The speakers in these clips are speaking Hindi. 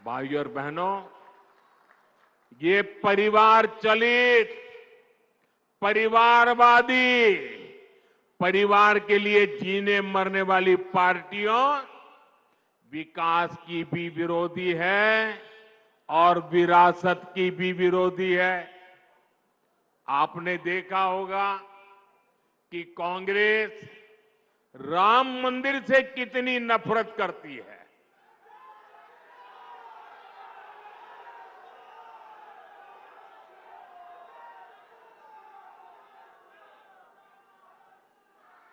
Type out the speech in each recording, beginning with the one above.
भाइयों और बहनों, ये परिवार चलित, परिवारवादी, परिवार के लिए जीने मरने वाली पार्टियों विकास की भी विरोधी है और विरासत की भी विरोधी है। आपने देखा होगा कि कांग्रेस राम मंदिर से कितनी नफरत करती है।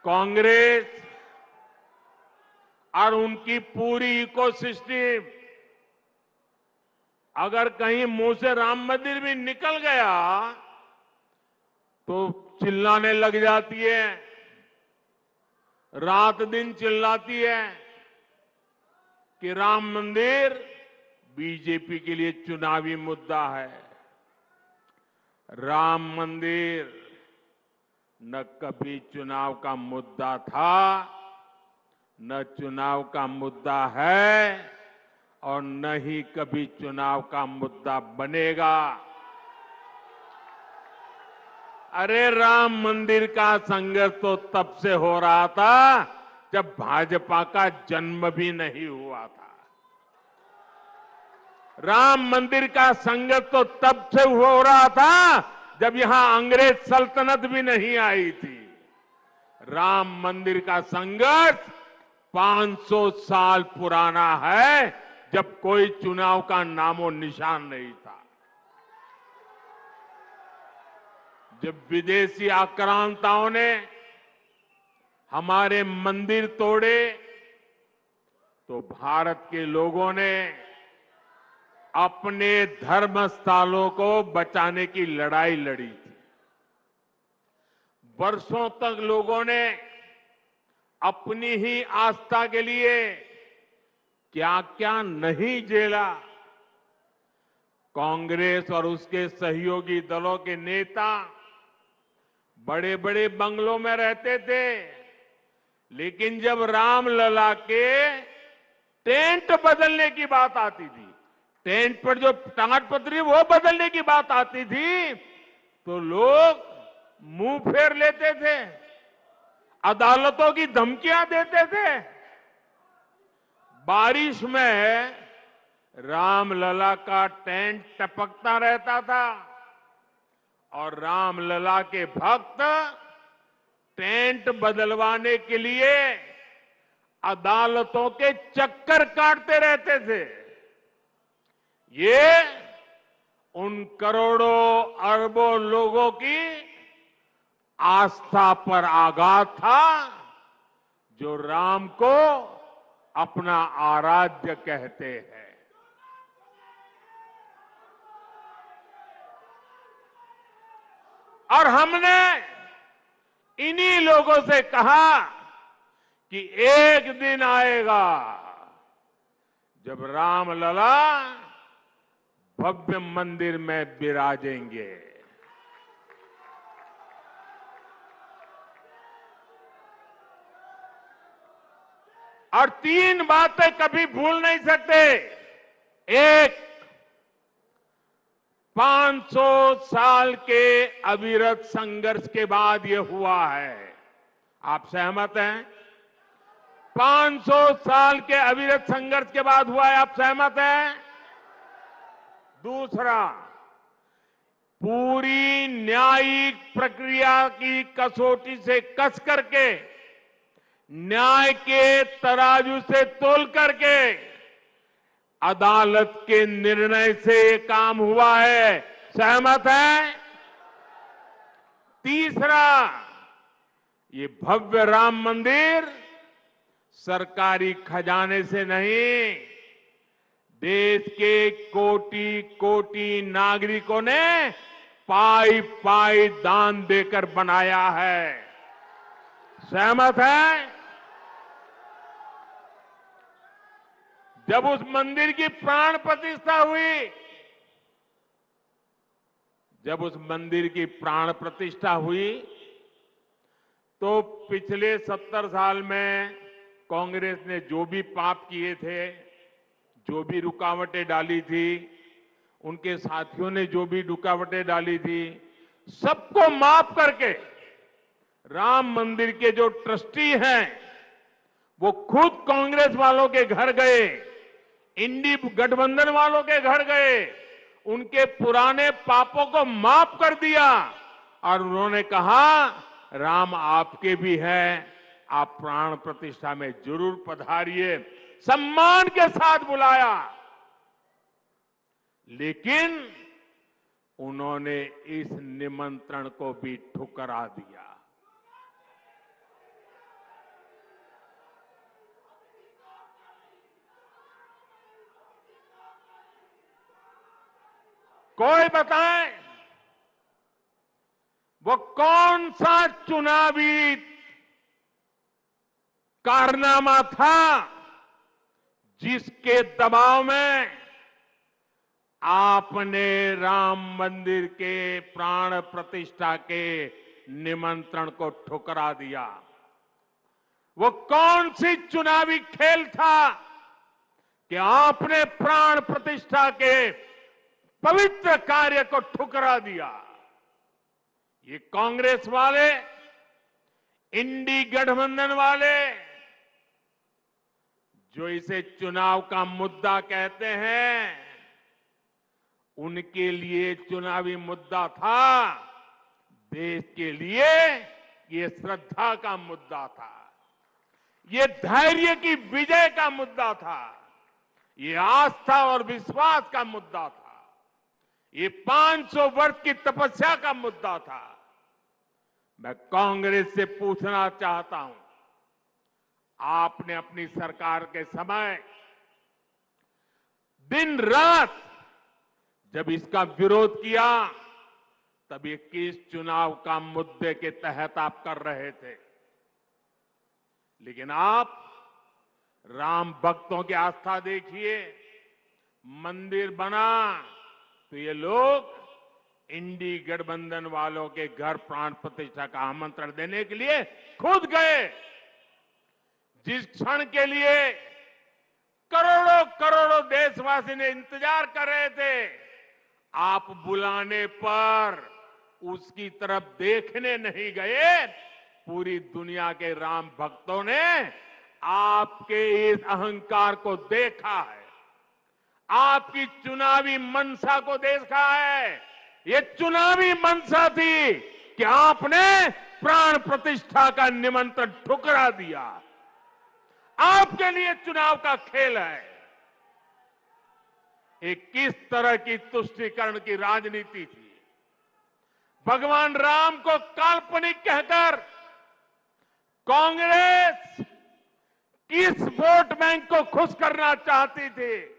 कांग्रेस और उनकी पूरी इकोसिस्टम अगर कहीं मुंह से राम मंदिर भी निकल गया तो चिल्लाने लग जाती है, रात दिन चिल्लाती है कि राम मंदिर बीजेपी के लिए चुनावी मुद्दा है। राम मंदिर न कभी चुनाव का मुद्दा था, न चुनाव का मुद्दा है और न ही कभी चुनाव का मुद्दा बनेगा। अरे राम मंदिर का संघर्ष तो तब से हो रहा था जब भाजपा का जन्म भी नहीं हुआ था। राम मंदिर का संघर्ष तो तब से हो रहा था जब यहां अंग्रेज सल्तनत भी नहीं आई थी। राम मंदिर का संघर्ष 500 साल पुराना है, जब कोई चुनाव का नामो निशान नहीं था। जब विदेशी आक्रांताओं ने हमारे मंदिर तोड़े तो भारत के लोगों ने अपने धर्म स्थलों को बचाने की लड़ाई लड़ी थी। वर्षों तक लोगों ने अपनी ही आस्था के लिए क्या क्या नहीं झेला। कांग्रेस और उसके सहयोगी दलों के नेता बड़े बड़े बंगलों में रहते थे, लेकिन जब रामलला के टेंट बदलने की बात आती थी, टेंट पर जो ताड़पत्री वो बदलने की बात आती थी, तो लोग मुंह फेर लेते थे, अदालतों की धमकियां देते थे। बारिश में रामलला का टेंट टपकता रहता था और रामलला के भक्त टेंट बदलवाने के लिए अदालतों के चक्कर काटते रहते थे। ये उन करोड़ों अरबों लोगों की आस्था पर आघात था जो राम को अपना आराध्य कहते हैं। और हमने इन्हीं लोगों से कहा कि एक दिन आएगा जब रामलला भव्य मंदिर में विराजेंगे। और 3 बातें कभी भूल नहीं सकते। एक, 500 साल के अविरत संघर्ष के बाद यह हुआ है। आप सहमत हैं? 500 साल के अविरत संघर्ष के बाद हुआ है। आप सहमत हैं? दूसरा, पूरी न्यायिक प्रक्रिया की कसौटी से कस करके, न्याय के तराजू से तोल करके अदालत के निर्णय से ये काम हुआ है। सहमत है? तीसरा, ये भव्य राम मंदिर सरकारी खजाने से नहीं, देश के कोटि कोटि नागरिकों ने पाई पाई दान देकर बनाया है। सहमत है? जब उस मंदिर की प्राण प्रतिष्ठा हुई, जब उस मंदिर की प्राण प्रतिष्ठा हुई तो पिछले 70 साल में कांग्रेस ने जो भी पाप किए थे, जो भी रुकावटें डाली थी, उनके साथियों ने जो भी रुकावटें डाली थी, सबको माफ करके राम मंदिर के जो ट्रस्टी हैं, वो खुद कांग्रेस वालों के घर गए, इंडी गठबंधन वालों के घर गए, उनके पुराने पापों को माफ कर दिया और उन्होंने कहा राम आपके भी हैं, आप प्राण प्रतिष्ठा में जरूर पधारिए, सम्मान के साथ बुलाया। लेकिन उन्होंने इस निमंत्रण को भी ठुकरा दिया। कोई बताए वो कौन सा चुनावी कारनामा था जिसके दबाव में आपने राम मंदिर के प्राण प्रतिष्ठा के निमंत्रण को ठुकरा दिया? वो कौन सी चुनावी खेल था कि आपने प्राण प्रतिष्ठा के पवित्र कार्य को ठुकरा दिया? ये कांग्रेस वाले, इंडी गठबंधन वाले जो इसे चुनाव का मुद्दा कहते हैं, उनके लिए चुनावी मुद्दा था, देश के लिए ये श्रद्धा का मुद्दा था, ये धैर्य की विजय का मुद्दा था, ये आस्था और विश्वास का मुद्दा था, ये 500 वर्ष की तपस्या का मुद्दा था। मैं कांग्रेस से पूछना चाहता हूं, आपने अपनी सरकार के समय दिन रात जब इसका विरोध किया, तब ये किस चुनाव का मुद्दे के तहत आप कर रहे थे? लेकिन आप राम भक्तों की आस्था देखिए, मंदिर बना तो ये लोग इंडी गठबंधन वालों के घर प्राण प्रतिष्ठा का आमंत्रण देने के लिए खुद गए। जिस क्षण के लिए करोड़ों करोड़ों देशवासी ने इंतजार कर रहे थे, आप बुलाने पर उसकी तरफ देखने नहीं गए। पूरी दुनिया के राम भक्तों ने आपके इस अहंकार को देखा है, आपकी चुनावी मनसा को देखा है। ये चुनावी मनसा थी कि आपने प्राण प्रतिष्ठा का निमंत्रण ठुकरा दिया। आपके लिए चुनाव का खेल है। एक किस तरह की तुष्टीकरण की राजनीति थी। भगवान राम को काल्पनिक कहकर कांग्रेस किस वोट बैंक को खुश करना चाहती थी?